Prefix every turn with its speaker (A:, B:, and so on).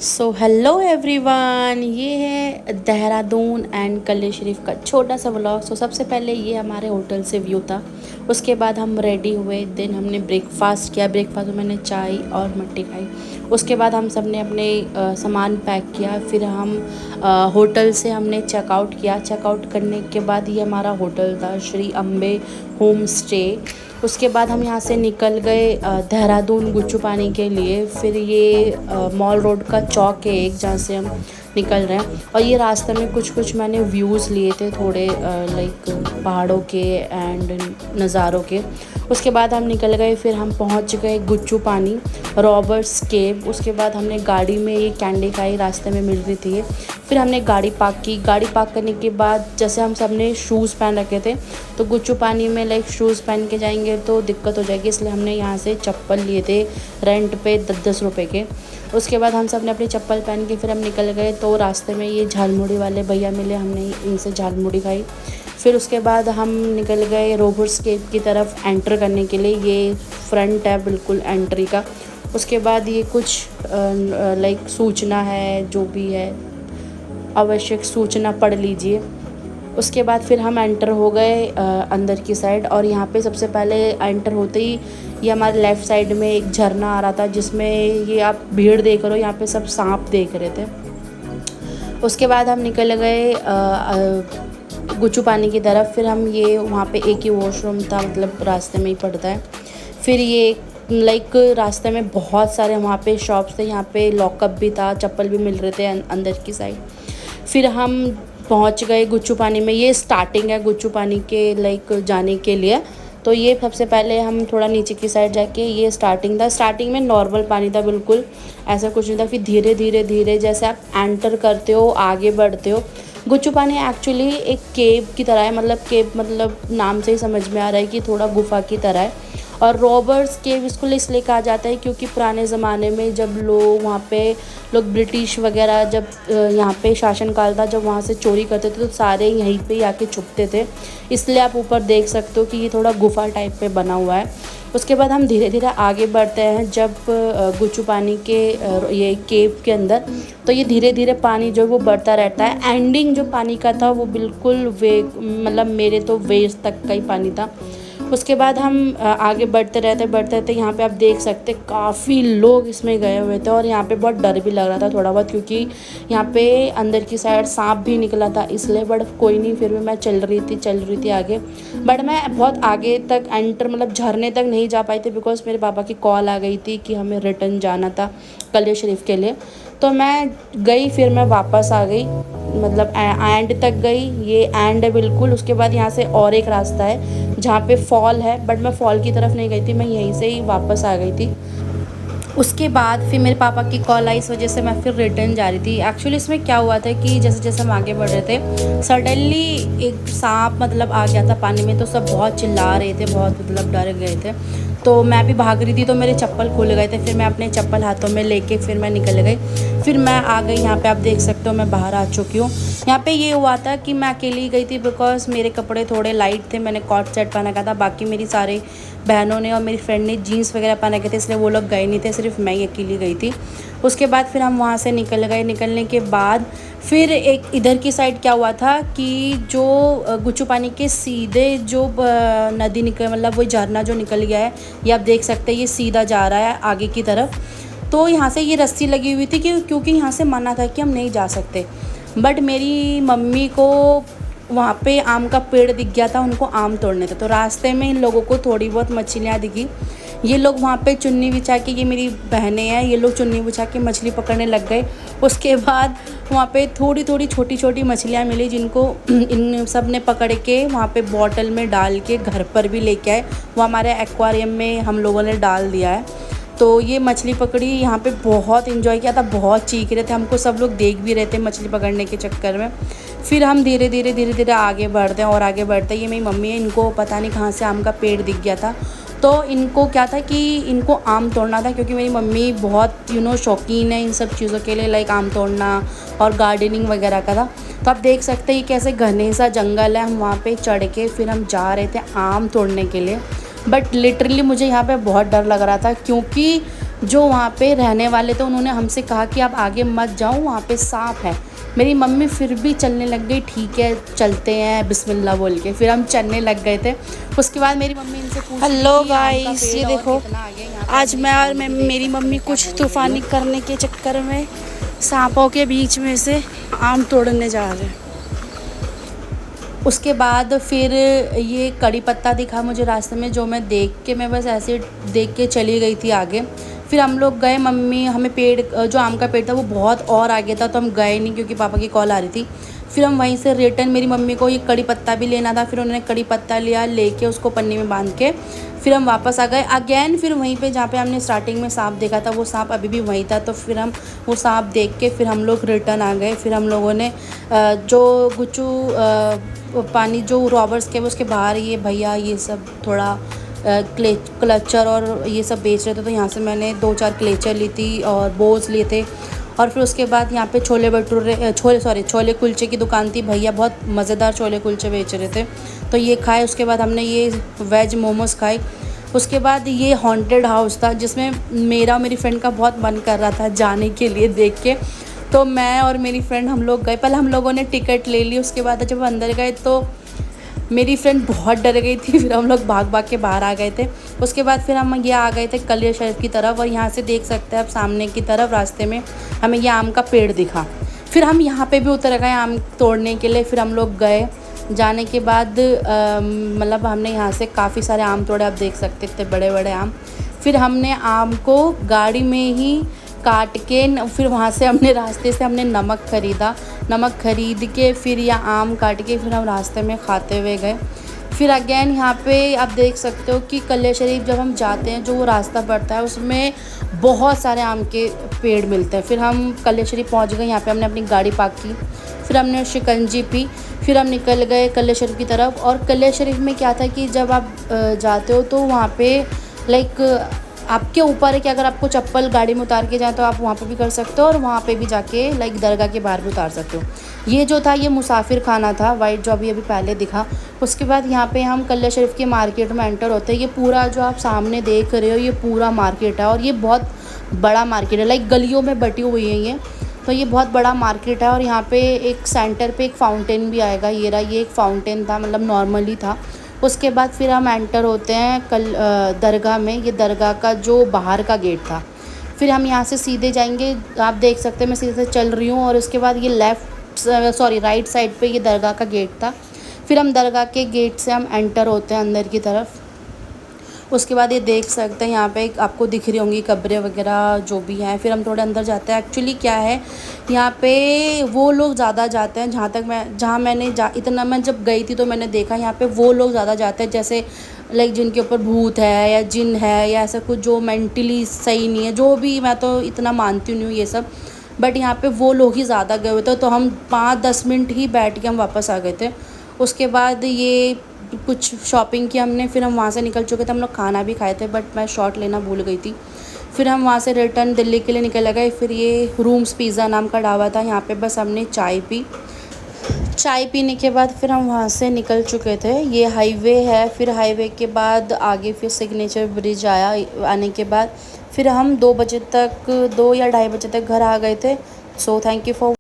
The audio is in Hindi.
A: सो हेलो एवरीवन, ये है देहरादून एंड कल्ले शरीफ का छोटा सा व्लॉग। सो सबसे पहले ये हमारे होटल से व्यू था। उसके बाद हम रेडी हुए, देन हमने ब्रेकफास्ट किया। ब्रेकफास्ट में मैंने चाय और मट्टी खाई। उसके बाद हम सब ने अपने सामान पैक किया। फिर हम होटल से हमने चेकआउट किया। चेकआउट करने के बाद ये हमारा होटल था, श्री अम्बे होम स्टे। उसके बाद हम यहाँ से निकल गए देहरादून गुच्चू पानी के लिए। फिर ये मॉल रोड का चौक है एक, जहाँ से हम निकल रहे हैं। और ये रास्ते में कुछ कुछ मैंने व्यूज़ लिए थे थोड़े, लाइक पहाड़ों के एंड नज़ारों के। उसके बाद हम निकल गए। फिर हम पहुंच गए गुच्चू पानी, रॉबर्ट्स केव। उसके बाद हमने गाड़ी में ये कैंडी खाई, रास्ते में मिल रही थी ये। फिर हमने गाड़ी पार्क की। गाड़ी पार्क करने के बाद जैसे हम सब ने शूज़ पहन रखे थे, तो गुच्चू पानी में लाइक शूज़ पहन के जाएंगे तो दिक्कत हो जाएगी, इसलिए हमने यहाँ से चप्पल लिए थे रेंट पे 10-10 रुपये के। उसके बाद हम सब ने अपनी चप्पल पहन के फिर हम निकल गए। तो रास्ते में ये झालमुड़ी वाले भैया मिले, हमने इनसे झालमुड़ी खाई। फिर उसके बाद हम निकल गए रोबर्ट्स केव की तरफ एंटर करने के लिए। ये फ्रंट है बिल्कुल एंट्री का। उसके बाद ये कुछ लाइक सूचना है, जो भी है आवश्यक सूचना पढ़ लीजिए। उसके बाद फिर हम एंटर हो गए अंदर की साइड। और यहाँ पे सबसे पहले एंटर होते ही ये हमारे लेफ़्ट साइड में एक झरना आ रहा था, जिसमें ये आप भीड़ देख रहे हो, यहाँ पे सब सांप देख रहे थे। उसके बाद हम निकल गए गुच्चू पानी की तरफ। फिर हम ये वहाँ पे एक ही वॉशरूम था, मतलब रास्ते में ही पड़ता है। फिर ये लाइक रास्ते में बहुत सारे वहाँ पे शॉप्स थे, यहाँ पे लॉकअप भी था, चप्पल भी मिल रहे थे अंदर की साइड। फिर हम पहुँच गए गुच्चू पानी में। ये स्टार्टिंग है गुच्चू पानी के लाइक जाने के लिए। तो ये सबसे पहले हम थोड़ा नीचे की साइड जाके, ये स्टार्टिंग था। स्टार्टिंग में नॉर्मल पानी था, बिल्कुल ऐसा कुछ नहीं था। फिर धीरे धीरे धीरे जैसे आप एंटर करते हो, आगे बढ़ते हो। गुच्चू पानी एक्चुअली एक केव की तरह है, मतलब केव मतलब नाम से ही समझ में आ रहा है कि थोड़ा गुफा की तरह है। और रॉबर्ट्स केव इसको इसलिए कहा जाता है क्योंकि पुराने ज़माने में जब लोग वहाँ पे लोग ब्रिटिश वगैरह जब यहाँ पे शासनकाल था, जब वहाँ से चोरी करते थे तो सारे यहीं पे ही आके छुपते थे। इसलिए आप ऊपर देख सकते हो कि ये थोड़ा गुफा टाइप पे बना हुआ है। उसके बाद हम धीरे धीरे आगे बढ़ते हैं। जब गुच्चू पानी के ये केव के अंदर, तो ये धीरे धीरे पानी जो वो बढ़ता रहता है। एंडिंग जो पानी का था वो बिल्कुल वे मतलब मेरे तो वेस्ट तक का ही पानी था। उसके बाद हम आगे बढ़ते रहते यहाँ पे आप देख सकते काफ़ी लोग इसमें गए हुए थे। और यहाँ पे बहुत डर भी लग रहा था थोड़ा बहुत, क्योंकि यहाँ पे अंदर की साइड सांप भी निकला था इसलिए। बट कोई नहीं, फिर भी मैं चल रही थी आगे। बट मैं बहुत आगे तक एंटर मतलब झरने तक नहीं जा पाई थी, बिकॉज मेरे पापा की कॉल आ गई थी कि हमें रिटर्न जाना था कल्ले शरीफ के लिए। तो मैं गई, फिर मैं वापस आ गई, मतलब एंड तक गई। ये एंड है बिल्कुल। उसके बाद यहाँ से और एक रास्ता है जहाँ पे फॉल है, बट मैं फॉल की तरफ नहीं गई थी, मैं यहीं से ही वापस आ गई थी। उसके बाद फिर मेरे पापा की कॉल आई, इस वजह से मैं फिर रिटर्न जा रही थी। एक्चुअली इसमें क्या हुआ था कि जैसे जैसे हम आगे बढ़ रहे थे, सडनली एक सांप मतलब आ गया था पानी में। तो सब बहुत चिल्ला रहे थे, बहुत मतलब डर गए थे। तो मैं भी भाग रही थी, तो मेरे चप्पल खुल गए थे। फिर मैं अपने चप्पल हाथों में लेके फिर मैं निकल गई। फिर मैं आ गई यहाँ पे, आप देख सकते हो मैं बाहर आ चुकी हूँ। यहाँ पे ये हुआ था कि मैं अकेली गई थी, बिकॉज मेरे कपड़े थोड़े लाइट थे, मैंने कॉट सेट पहना का था। बाकी मेरी सारे बहनों ने और मेरी फ्रेंड ने जीन्स वगैरह पहना के थे, इसलिए वो लोग गए नहीं थे, सिर्फ मैं ही अकेली गई थी। उसके बाद फिर हम वहाँ से निकल गए। निकलने के बाद फिर एक इधर की साइड क्या हुआ था कि जो गुच्चू पानी के सीधे जो नदी निकल मतलब वो झरना जो निकल गया है, ये आप देख सकते हैं, ये सीधा जा रहा है आगे की तरफ। तो यहाँ से ये रस्सी लगी हुई थी कि क्योंकि यहाँ से मना था कि हम नहीं जा सकते। बट मेरी मम्मी को वहाँ पे आम का पेड़ दिख गया था, उनको आम तोड़ने थे। तो रास्ते में इन लोगों को थोड़ी बहुत मछलियाँ दिखी। ये लोग वहाँ पे चुन्नी बिछा के, ये मेरी बहनें हैं, ये लोग चुन्नी बिछा के मछली पकड़ने लग गए। उसके बाद वहाँ पे थोड़ी थोड़ी छोटी छोटी मछलियाँ मिली, जिनको इन सब ने पकड़ के वहाँ पे बॉटल में डाल के घर पर भी लेके आए। वो हमारे एक्वेरियम में हम लोगों ने डाल दिया है। तो ये मछली पकड़ी, यहाँ पे बहुत इन्जॉय किया था, बहुत चीख रहे थे, हमको सब लोग देख भी रहे थे मछली पकड़ने के चक्कर में। फिर हम धीरे धीरे आगे बढ़ते हैं और आगे बढ़ते हैं। ये मेरी मम्मी है, इनको पता नहीं कहाँ से आम का पेड़ दिख गया था। तो इनको क्या था कि इनको आम तोड़ना था, क्योंकि मेरी मम्मी बहुत शौकीन है इन सब चीज़ों के लिए, लाइक आम तोड़ना और गार्डनिंग वगैरह का था। तो आप देख सकते हैं कैसे घने सा जंगल है। हम वहाँ पे चढ़ के फिर हम जा रहे थे आम तोड़ने के लिए। बट लिटरली मुझे यहाँ पे बहुत डर लग रहा था, क्योंकि जो वहाँ पे रहने वाले थे उन्होंने हमसे कहा कि आप आगे मत जाओ, वहाँ पे सांप है। मेरी मम्मी फिर भी चलने लग गई, ठीक है चलते हैं बिस्मिल्लाह बोल के। फिर हम चलने लग गए थे। उसके बाद मेरी मम्मी इनसे पूछ रही
B: हेलो
A: थी कि आम का
B: गाइस, ये
A: पेड़ और
B: देखो
A: कितना आगे यहाँ पे
B: आज
A: अभी
B: मैं और
A: दिखाई, मुझे देख
B: मेरी
A: सकते
B: मम्मी
A: हैं क्या
B: कुछ
A: बोल रही
B: तूफानी
A: हूँ।
B: करने के चक्कर में सांपों के बीच में से आम तोड़ने जा रहे हैं।
A: उसके बाद फिर ये कड़ी पत्ता दिखा मुझे रास्ते में, जो मैं देख के मैं बस ऐसे देख के चली गई थी आगे। फिर हम लोग गए, मम्मी हमें पेड़ जो आम का पेड़ था वो बहुत और आगे था, तो हम गए नहीं क्योंकि पापा की कॉल आ रही थी। फिर हम वहीं से रिटर्न, मेरी मम्मी को ये कड़ी पत्ता भी लेना था, फिर उन्होंने कड़ी पत्ता लिया, लेके उसको पन्नी में बांध के फिर हम वापस आ गए अगेन। फिर वहीं पे जहाँ पे हमने स्टार्टिंग में सांप देखा था वो सांप अभी भी वहीं था, तो फिर हम वो सांप देख के फिर हम लोग रिटर्न आ गए। फिर हम लोगों ने जो गुच्चू पानी जो रॉबर्स के उसके बाहर ये भैया ये सब थोड़ा क्लचर और ये सब बेच रहे थे, तो यहाँ से मैंने 2-4 क्लेचर ली थी और बोल्स लिए थे। और फिर उसके बाद यहाँ पे छोले भटूरे छोले कुलचे की दुकान थी, भैया बहुत मज़ेदार छोले कुलचे बेच रहे थे, तो ये खाए। उसके बाद हमने ये वेज मोमोज़ खाए। उसके बाद ये हॉन्टेड हाउस था जिसमें मेरा और मेरी फ्रेंड का बहुत मन कर रहा था जाने के लिए देख के, तो मैं और मेरी फ्रेंड हम लोग गए। पहले हम लोगों ने टिकट ले ली, उसके बाद जब अंदर गए तो मेरी फ्रेंड बहुत डर गई थी, फिर हम लोग भाग भाग के बाहर आ गए थे। उसके बाद फिर हम ये आ गए थे कलियर शरीफ की तरफ, और यहाँ से देख सकते हैं आप सामने की तरफ रास्ते में हमें ये आम का पेड़ दिखा। फिर हम यहाँ पे भी उतर गए आम तोड़ने के लिए। फिर हम लोग गए, जाने के बाद मतलब हमने यहाँ से काफ़ी सारे आम तोड़े, आप देख सकते थे बड़े बड़े आम। फिर हमने आम को गाड़ी में ही काट के फिर वहाँ से हमने रास्ते से हमने नमक ख़रीदा, नमक ख़रीद के फिर यह आम काट के फिर हम रास्ते में खाते हुए गए। फिर अगेन यहाँ पे आप देख सकते हो कि कलियर शरीफ जब हम जाते हैं जो वो रास्ता पड़ता है उसमें बहुत सारे आम के पेड़ मिलते हैं। फिर हम कलियर शरीफ पहुँच गए, यहाँ पे हमने अपनी गाड़ी पार्क की, फिर हमने शिकंजी पी, फिर हम निकल गए कलियर शरीफ की तरफ। और कलियर शरीफ में क्या था कि जब आप जाते हो तो वहाँ पे लाइक आपके ऊपर है कि अगर आपको चप्पल गाड़ी में उतार के जाए तो आप वहाँ पे भी कर सकते हो, और वहाँ पे भी जाके लाइक दरगाह के बाहर भी उतार सकते हो। ये जो था ये मुसाफिर खाना था वाइट, जो अभी पहले दिखा। उसके बाद यहाँ पे हम कलियर शरीफ के मार्केट में एंटर होते हैं। ये पूरा जो आप सामने देख रहे हो ये पूरा मार्केट है, और ये बहुत बड़ा मार्केट है, लाइक गलियों में बटी हुई है ये, तो ये बहुत बड़ा मार्केट है। और यहाँ पे एक सेंटर पे एक फाउंटेन भी आएगा, ये रहा, ये एक फाउंटेन था, मतलब नॉर्मली था। उसके बाद फिर हम एंटर होते हैं दरगाह में, ये दरगाह का जो बाहर का गेट था। फिर हम यहाँ से सीधे जाएंगे, आप देख सकते हैं मैं सीधे से चल रही हूँ, और उसके बाद ये राइट साइड पे ये दरगाह का गेट था। फिर हम दरगाह के गेट से हम एंटर होते हैं अंदर की तरफ। उसके बाद ये देख सकते हैं यहाँ पे आपको दिख रही होंगी कब्रें वगैरह जो भी हैं। फिर हम थोड़े अंदर जाते हैं। एक्चुअली क्या है यहाँ पे वो लोग ज़्यादा जाते हैं, जहाँ मैंने इतना मैं जब गई थी तो मैंने देखा यहाँ पे वो लोग ज़्यादा जाते हैं, जैसे लाइक जिनके ऊपर भूत है या जिन है या ऐसा कुछ जो मेंटली सही नहीं है, जो भी, मैं तो इतना मानती नहीं हूँ ये सब, बट यहाँ पे वो लोग ही ज़्यादा गए हुए थे। तो हम 5-10 मिनट ही बैठ के हम वापस आ गए थे। उसके बाद ये कुछ शॉपिंग की हमने, फिर हम वहाँ से निकल चुके थे, हम लोग खाना भी खाए थे बट मैं शॉट लेना भूल गई थी। फिर हम वहाँ से रिटर्न दिल्ली के लिए निकल गए। फिर ये रूम्स पिज़्ज़ा नाम का ढाबा था, यहाँ पे बस हमने चाय पी। चाय पीने के बाद फिर हम वहाँ से निकल चुके थे। ये हाईवे है, फिर हाईवे के बाद आगे फिर सिग्नेचर ब्रिज आया। आने के बाद फिर हम 2 बजे तक, 2 या ढाई बजे तक घर आ गए थे। So thank you for